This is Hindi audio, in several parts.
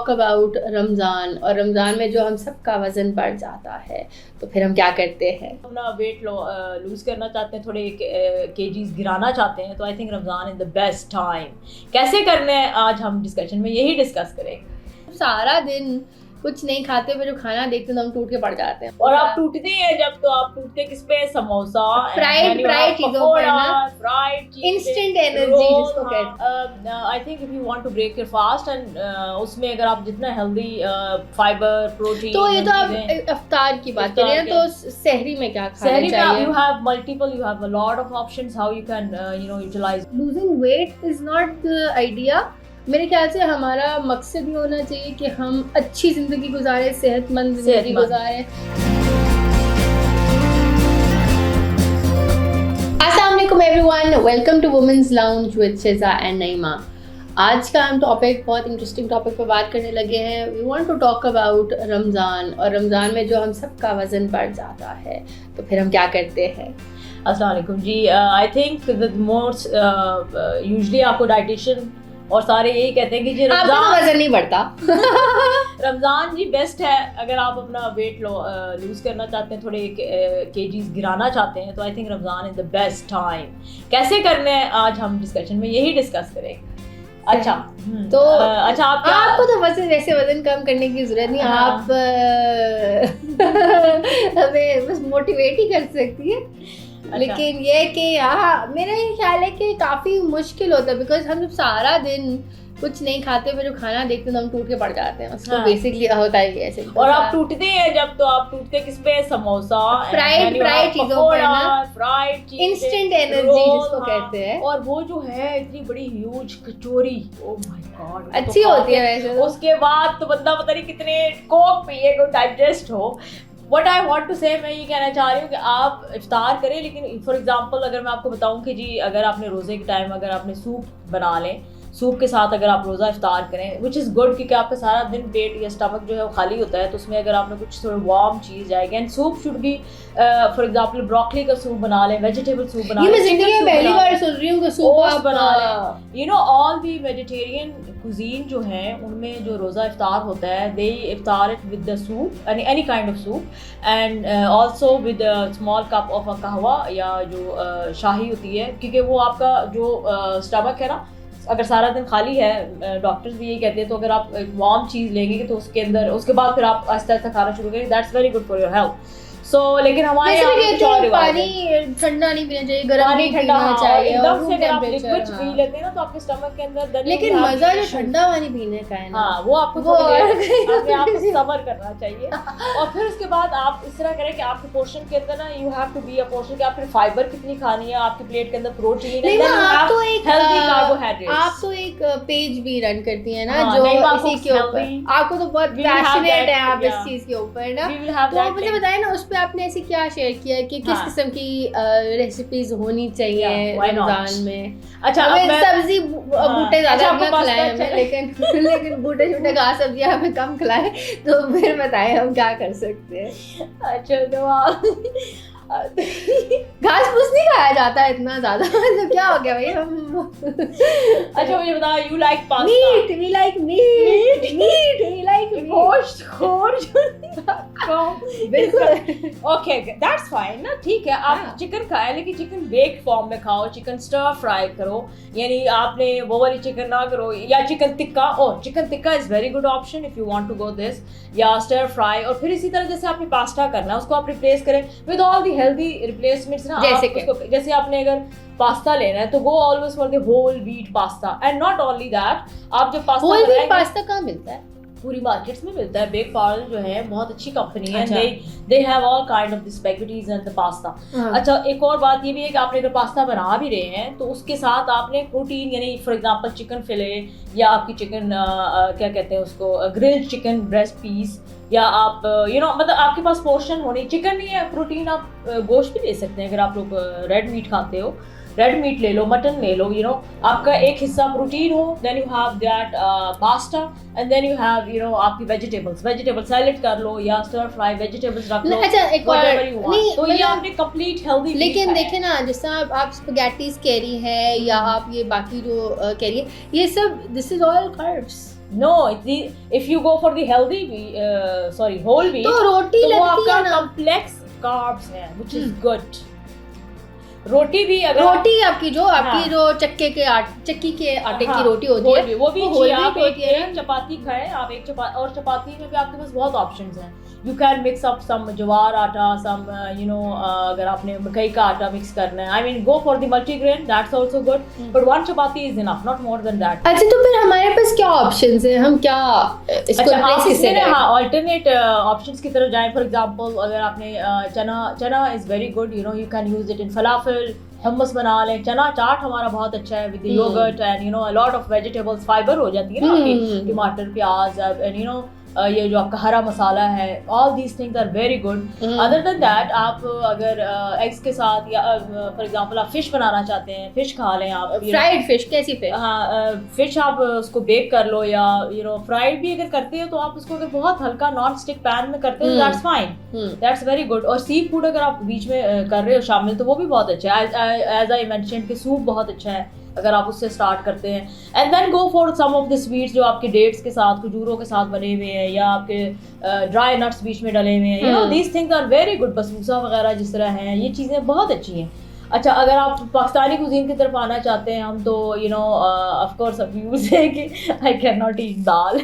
टॉक अबाउट रमज़ान और रमज़ान में जो हम सबका वज़न बढ़ जाता है तो फिर हम क्या करते हैं। अपना वेट लूज़ करना चाहते हैं, थोड़े केजीज गिराना चाहते हैं, तो I think Ramzan is the best time. कैसे करना है आज हम डिस्कशन में यही डिस्कस करेंगे। सारा दिन कुछ नहीं खाते, फिर जो खाना देखते हैं तो हम टूट के पड़ जाते हैं। और आप टूटते हैं जब, तो आप टूटते किस पे? समोसा, फ्राइड चीजों पे ना, फ्राइड इंस्टेंट एनर्जी जिसको कहते हैं। I think if you want to break your fast and उसमें अगर आप जितना हेल्दी फाइबर प्रोटीन, तो ये तो आप इफ्तार की बात कर रहे हैं, तो सहरी में क्या खाना चाहिए? सहरी में you have a lot of options how you can utilize. Losing weight is not the idea. मेरे ख्याल से हमारा मकसद ये होना चाहिए कि हम अच्छी ज़िंदगी गुजारें, सेहतमंद ज़िंदगी गुजारें। अस्सलाम वालेकुम everyone, welcome to women's lounge with Shiza and Naeema. आज का हम टॉपिक बहुत इंटरेस्टिंग टॉपिक पर बात करने लगे हैं। We want to talk about Ramzan और रमज़ान में जो हम सबका वज़न बढ़ जाता है तो फिर हम क्या करते हैं। अस्सलाम वालेकुम जी। I think the most usually आपको डाइटिशियन और सारे यही कहते हैं कि जी रमज़ान वज़न नहीं बढ़ता। रमज़ान जी बेस्ट है अगर आप अपना वेट लूज़ करना चाहते हैं, थोड़े केजीज गिराना चाहते हैं, तो I think Ramzan is the best time. कैसे करना है आज हम डिस्कशन में यही डिस्कस करेंगे। अच्छा तो अच्छा आपको तो वैसे वजन कम करने की जरूरत नहीं, आप हमें बस मोटिवेट ही कर सकती है। अच्छा। लेकिन ये कि मेरा ये ख्याल है कि काफ़ी मुश्किल होता है, बिकॉज हम जब सारा दिन कुछ नहीं खाते, फिर जो खाना देखते हैं तो हम टूट के पड़ जाते हैं। उसको बेसिकली होता है ऐसे। और आप टूटते हैं जब, तो आप टूटते किस पे? समोसा, फ्राइड चीजों पे ना, फ्राइड इंस्टेंट एनर्जी जिसको कहते हैं। और वो जो है इतनी बड़ी huge kachori, oh my God, अच्छी होती है वैसे। उसके बाद तो बंदा पता नहीं कितने कोक पिए को डाइजेस्ट हो। What I want to say, मैं ये कहना चाह रही हूँ कि आप इफ्तार करें, लेकिन फॉर एग्जांपल अगर मैं आपको बताऊँ कि जी अगर आपने रोज़े के टाइम अगर आपने सूप बना लें, सूप के साथ अगर आप रोज़ा इफ्तार करें, विच इज़ गुड, क्योंकि आपका सारा दिन पेट या स्टमक जो है वो खाली होता है, तो उसमें अगर आपने कुछ थोड़ा वार्म चीज़ जाएगी। And soup should be for example broccoli का सूप बना लें, वेजिटेबल सूप बना लें। मैं जिंदगी में पहली बार सुन रही हूँ कि सूप आप बना लें। You know all the vegetarian cuisine जो है उनमें जो रोज़ा इफ्तार होता है, दे इफ्तार it with the soup, any kind of soup, and also with small cup of a कहवा या जो शाही होती है, क्योंकि वो आपका जो स्टमक है ना, अगर सारा दिन खाली है, डॉक्टर्स भी यही कहते हैं, तो अगर आप एक वार्म चीज़ लेंगे तो उसके अंदर उसके बाद फिर आप आहिस्ता आहिस्ता खाना शुरू करेंगे, that's very good for your health. So लेकिन हमारे पानी ठंडा नहीं पीना चाहिए, गर्म नहीं पीना चाहिए। एकदम से अगर आप लिक्विड पी लेते हैं ना तो आपके स्टमक के अंदर, लेकिन मजा जो ठंडा पानी पीने का है ना, वो आपको अपने आप सब्र करना चाहिए। और फिर उसके बाद आप इस तरह करें कि आपके पोर्शन के अंदर ना, you have to be a portion कि आपने फाइबर कितनी खानी है, आपकी प्लेट के अंदर प्रोटीन है, आप तो एक हेल्दी कार्बोहाइड्रेट्स। आप तो एक पेज भी रन करती है ना जो इसी के ऊपर, आपको तो बहुत पैशनेट है आप इस चीज के ऊपर ना, तो मुझे बताएं ना उस पे आपने ऐसे क्या शेयर किया है कि किस किस्म की रेसिपीज होनी चाहिए रमजान में। अच्छा, सब्जी बूटे ज्यादा खिलाए हमें, लेकिन बूटे छूटे घास सब्जियां हमें कम खिलाए, तो फिर बताएं हम क्या कर सकते हैं। अच्छा तो घास फूस नहीं खाया जाता है इतना ज्यादा, मतलब क्या हो गया भाई हम। अच्छा मुझे बता, you like pasta? Meat, we like meat, we like गोश्त बिल्कुल। ओके दैट्स फाइन ना, ठीक है। आप चिकन खाएं, लेकिन चिकन बेक्ड फॉर्म में खाओ, चिकन स्टर फ्राई करो, यानी आपने वो वाली चिकन ना करो, या chicken tikka. Chicken tikka is very good option if you want to go this, या स्टर फ्राई। और फिर इसी तरह जैसे आपने पास्ता करना है, उसको आप रिप्लेस करें with all the healthy replacements ना। जैसे आपने अगर पास्ता लेना है तो go always for the whole wheat pasta, and not only that, आप जो पास्ता होल व्हीट पास्ता कहाँ मिलता है? पूरी मार्केट्स में मिलता है। बेक पार्ल जो है बहुत अच्छी कंपनी है, they have all kind of the spaghettis and the pasta. अच्छा एक और बात ये भी है कि आपने अगर पास्ता बना भी रहे हैं तो उसके साथ आपने प्रोटीन, यानी फॉर एग्जांपल चिकन फिले, या आपकी चिकन क्या कहते हैं उसको, ग्रिल्ड चिकन ब्रेस्ट पीस, या आप मतलब आपके पास पोर्शन होनी, चिकन नहीं है प्रोटीन, आप गोश्त भी ले सकते हैं। अगर आप लोग रेड मीट खाते हो, रेड मीट ले लो, मटन ले लो, आपका एक हिस्सा प्रोटीन हो, then you have that pasta, and then you have आपकी वेजिटेबल सैलेड कर लो, या स्टर फ्राई वेजिटेबल्स रख लो। अच्छा एक और नहीं, तो ये आपने कंप्लीट हेल्दी। लेकिन देखें ना, जिस तरह आप स्पैगेटीज कह रही है, या आप ये बाकी जो कह रही है, ये सब this is all carbs. No, if you go for the healthy whole wheat, तो रोटी तो वो लगती आपका है ना, complex carbs है, which is good. रोटी भी अगर रोटी आपकी जो हाँ, जो चक्की के आटे हाँ, की रोटी होती है वो भी whole आप wheat होती है एक चपाती खाएं, आप एक चपाती, और चपाती में भी आपके पास बहुत ऑप्शंस हैं. You can mix up some jowar atta, some अगर आपने मकई का आटा मिक्स करना है, I mean go for the multigrain, that's also good, but one chapati is enough, not more than that. अच्छा, तो फिर हमारे पास क्या ऑप्शंस हैं, हम क्या इसको अच्छा, आप replace इसमें करें? हाँ ऑल्टरनेट ऑप्शंस की तरफ जाएं. फॉर एग्जांपल अगर आपने chana is very good, you can use it in falafel, hummus बना लें. चना चाट हमारा बहुत अच्छा है with yogurt and a lot of vegetables, fibre हो जाती है ना आपकी, टमाटर, प्याज एंड ये जो आपका हरा मसाला है, all these things are very good. Other than that आप अगर एग्स के साथ या फॉर एग्जांपल आप फिश बनाना चाहते हैं, फिश खा लें आप. फ्राइड फिश, कैसी फिश? हाँ, फिश आप उसको बेक कर लो, या फ्राइड भी अगर करते हो तो आप उसको अगर बहुत हल्का नॉन स्टिक पैन में करते हो, that's fine, that's very good. और सी फूड अगर आप बीच में कर रहे हो शामिल, तो वो भी बहुत अच्छा है. एज आई मेंशन्ड कि सूप बहुत अच्छा है अगर आप उससे स्टार्ट करते हैं. And then go for some of the sweets जो आपके डेट्स के साथ, खजूरों के साथ बने हुए हैं, या आपके ड्राई नट्स बीच में डले हुए हैं. These things are very good. बसूसा वगैरह जिस तरह हैं, ये चीज़ें बहुत अच्छी हैं. अच्छा, अगर आप पाकिस्तानी कुजीन की तरफ आना चाहते हैं हम, तो ऑफ कोर्स व्यूज है कि I can not eat dal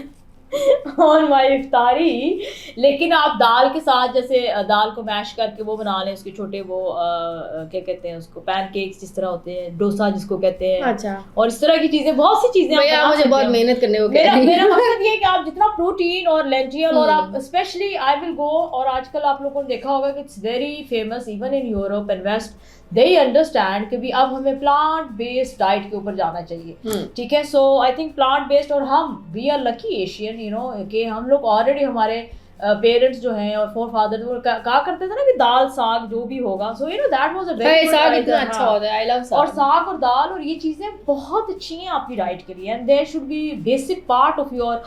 on my इफ्तारी, लेकिन आप दाल के साथ जैसे दाल को मैश करके वो बना लें, उसके छोटे वो क्या कहते हैं उसको, पैनकेक्स जिस तरह होते हैं, डोसा जिसको कहते हैं. अच्छा, और इस तरह की चीजें, बहुत सी चीजें भैया मुझे बहुत मेहनत करने को मेरा मकसद ये है कि आप जितना प्रोटीन और लेंटियल, और आप स्पेशली आई विल गो, और आजकल आप लोगों ने देखा होगा कि it's very famous even in Europe and west, they understand कि भी अब हमें प्लांट बेस्ड डाइट के ऊपर जाना चाहिए. ठीक है, सो आई थिंक प्लांट बेस्ड, और हम वी आर लकी एशियन, कि हम लोग ऑलरेडी, हमारे पेरेंट्स जो हैं और फोर फादर वो कहा करते थे ना कि दाल साग जो भी होगा, so that was a very साग इतना अच्छा होता है, आई लव साग. और साग और दाल और ये चीज़ें बहुत अच्छी हैं आपकी डाइट के लिए, and they should be basic part of your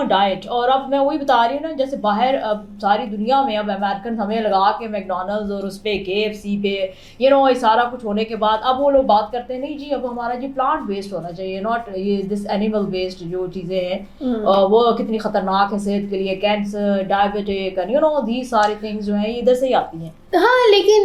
diet. और अब मैं वही बता रही हूँ ना, जैसे बाहर अब सारी दुनिया में अब अमेरिकन हमें लगा के मैकडोनल्ड्स और उस पर KFC पे ये सारा कुछ होने के बाद अब वो लोग बात करते हैं नहीं जी अब हमारा जी प्लांट बेस्ड होना चाहिए, नॉट ये दिस एनिमल बेस्ड जो चीज़ें हैं वो कितनी ख़तरनाक है सेहत के लिए, कैंसर, डायबिटिक, दी सारी थिंग्स जो हैं ये इधर से ही आती हैं. हाँ, लेकिन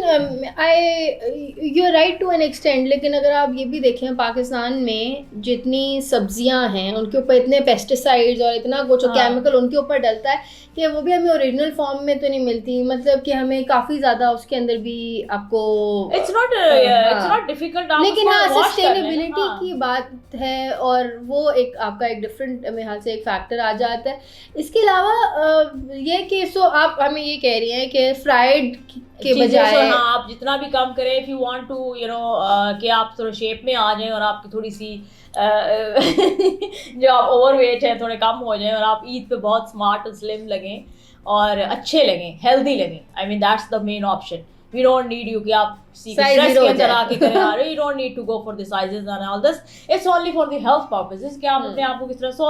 you are right to an extend. लेकिन अगर आप ये भी देखें, पाकिस्तान में जितनी सब्जियां हैं उनके ऊपर इतने पेस्टिसाइड्स और इतना कुछ केमिकल उनके ऊपर डलता है कि वो भी हमें ओरिजिनल फॉर्म में तो नहीं मिलती. मतलब कि हमें काफ़ी ज़्यादा उसके अंदर भी आपको इट्स नॉट डिफिकल्ट, लेकिन हाँ सस्टेनेबिलिटी की बात है, और वो एक आपका एक डिफरेंट मेरे ख्याल से एक फैक्टर आ जाता है. इसके अलावा ये कि आप हमें ये कह रही हैं कि फ्राइड के बजाय आप जितना भी कम करें, इफ यू वांट टू कि आप थोड़ा शेप में आ जाएं और आपकी थोड़ी सी जो आप ओवरवेट है थोड़े कम हो जाएं, और आप ईद पे बहुत स्मार्ट और स्लिम लगें और अच्छे लगें, हेल्दी लगें. I mean that's the main option. We don't need you कि आप ड्रेस के अंदर आके करें आ रहे. You don't need to go for the sizes and all this. It's only for the health purposes कि आप अपने आप को किस तरह. So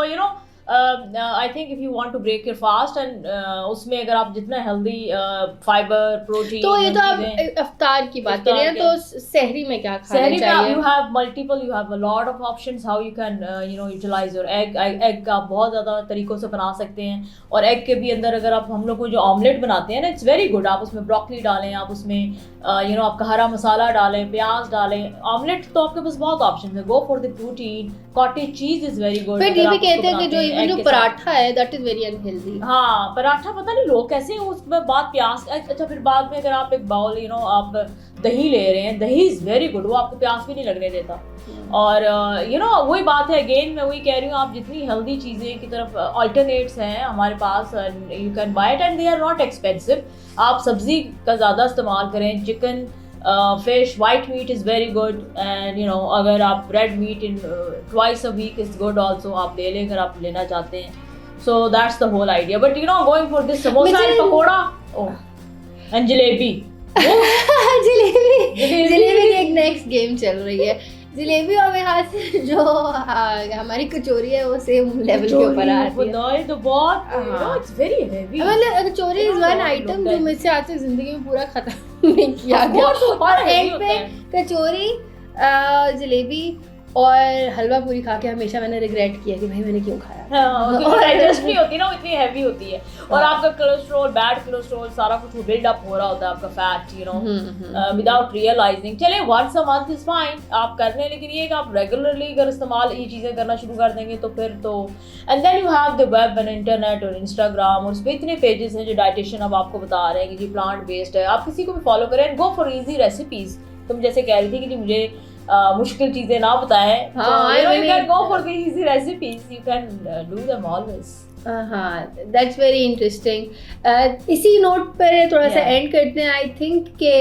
I think if you want to break your fast and उसमें अगर आप जितना हेल्दी फाइबर, प्रोटीन, तो ये तो आप इफ्तार की बात कर रहे हैं, तो सहरी में क्या खाना चाहिए? सहरी में you have multiple, you have a lot of options how you can utilize your egg. Egg का आप बहुत ज़्यादा तरीक़ों से बना सकते हैं. और एग के भी अंदर अगर आप हम लोग को जो ऑमलेट बनाते हैं ना, इट्स वेरी गुड. आप उसमें ब्रोकली डालें, आप उसमें आपका हरा मसाला डालें, प्याज डालें. ऑमलेट तो आपके पास बहुत ऑप्शन है. Go for the protein. Cottage cheese is very good. फिर ये भी कहते हैं कि जो पराठा है दैट इज वेरी अनहेल्दी. हाँ, पराठा पता नहीं लोग कैसे उसमें बाद प्याज. अच्छा, फिर बाद में अगर आप एक बाउल आप दही ले रहे हैं, दही इज वेरी गुड, वो आपको प्याज भी नहीं लगने देता. और वही बात है, अगेन मैं वही कह रही हूँ, आप जितनी हेल्दी चीज़ें की तरफ अल्टरनेट्स हैं हमारे पास, you can buy it and they are not expensive. आप सब्जी का ज़्यादा इस्तेमाल करें, chicken, fish, white meat is very good, and अगर आप red meat in twice a week is good also. आप ले लें अगर आप लेना चाहते हैं. So that's the whole idea. But going for this samosa and pakoda, and jalebi. Jalebi की एक नेक्स्ट गेम चल रही है. जलेबी और मेरे हाथ से जो हमारी कचौरी है वो सेम लेवल के ऊपर आ रही है. तो बहुत इट्स वेरी हेवी. मतलब कचौरी इज वन आइटम जो मुझसे आज तक जिंदगी में पूरा खत्म नहीं किया गया. और एंड पे कचौरी, जलेबी और हलवा पूरी खा के हमेशा मैंने रिग्रेट किया कि भाई मैंने क्यों खाया। डाइजेस्ट नहीं होती ना, इतनी हैवी होती है, और आपका कोलेस्ट्रॉल, बैड कोलेस्ट्रॉल, सारा कुछ बिल्ड अप हो रहा होता है आपका fat, you know, without realising. चले once a month is fine आप कर लें, लेकिन ये कि आप रेगुलरली अगर इस्तेमाल ये चीज़ें करना शुरू कर देंगे तो फिर तो, and then you have the web and internet और इंस्टाग्राम, और उस पर इतने पेजेस हैं जो डाइटिशियन अब आपको बता रहे हैं कि जी प्लांट बेस्ड है, आप किसी को भी फॉलो करें and go for easy recipes. तुम जैसे कह रही थी कि जी मुझे मुश्किल चीजें ना बताएं, you can go for the easy recipes, you can do them always. हाँ, दैट्स वेरी इंटरेस्टिंग। इसी नोट पर थोड़ा सा एंड करते हैं। आई थिंक के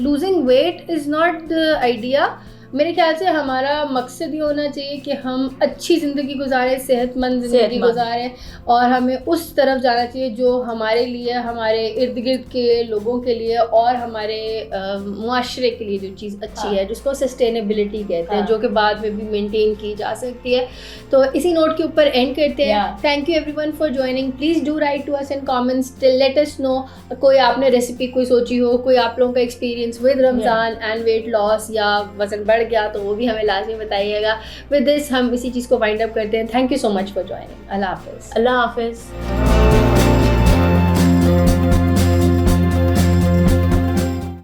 losing weight is not the idea. मेरे ख्याल से हमारा मकसद ये होना चाहिए कि हम अच्छी ज़िंदगी गुजारें, सेहतमंद ज़िंदगी गुजारें, और हमें उस तरफ जाना चाहिए जो हमारे लिए, हमारे इर्द गिर्द के लोगों के लिए और हमारे मुआशरे के लिए जो चीज़ अच्छी है, जिसको सस्टेनेबिलिटी कहते हैं, जो कि बाद में भी मेंटेन की जा सकती है। तो इसी नोट के ऊपर एंड करते हैं। Thank you everyone for joining. Please do write to us in comments, let us know कोई आपने रेसिपी कोई सोची हो, कोई आप लोगों का experience with Ramzan and weight loss या वज़न बढ़ गया तो वो भी हमें लाजमी बताइएगा। विद दिस हम इसी चीज़ को वाइंड अप करते हैं। Thank you so much for joining. अल्लाह हाफिज़। अल्लाह हाफिज़।